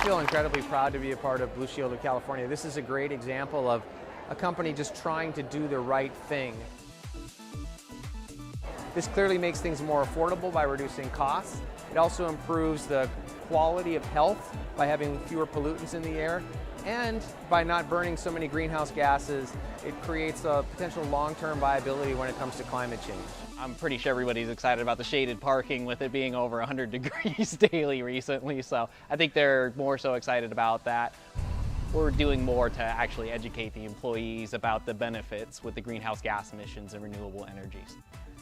feel incredibly proud to be a part of Blue Shield of California. This is a great example of a company just trying to do the right thing. This clearly makes things more affordable by reducing costs. It also improves the quality of health by having fewer pollutants in the air. And by not burning so many greenhouse gases, it creates a potential long-term viability when it comes to climate change. I'm pretty sure everybody's excited about the shaded parking with it being over 100 degrees daily recently, so I think they're more so excited about that. We're doing more to actually educate the employees about the benefits with the greenhouse gas emissions and renewable energies.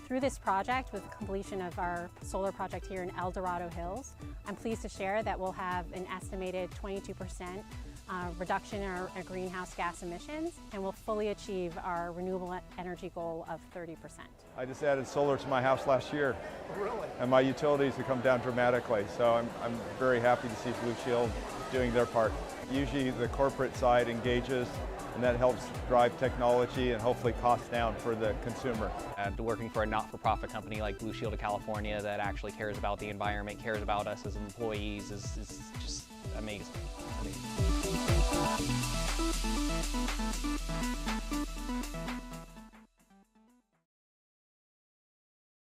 Through this project, with the completion of our solar project here in El Dorado Hills, I'm pleased to share that we'll have an estimated 22% reduction in our greenhouse gas emissions, and we'll fully achieve our renewable energy goal of 30%. I just added solar to my house last year. Really? And my utilities have come down dramatically, so I'm very happy to see Blue Shield doing their part. Usually the corporate side engages, and that helps drive technology and hopefully costs down for the consumer. And working for a not-for-profit company like Blue Shield of California that actually cares about the environment, cares about us as employees is just amazing. Amazing.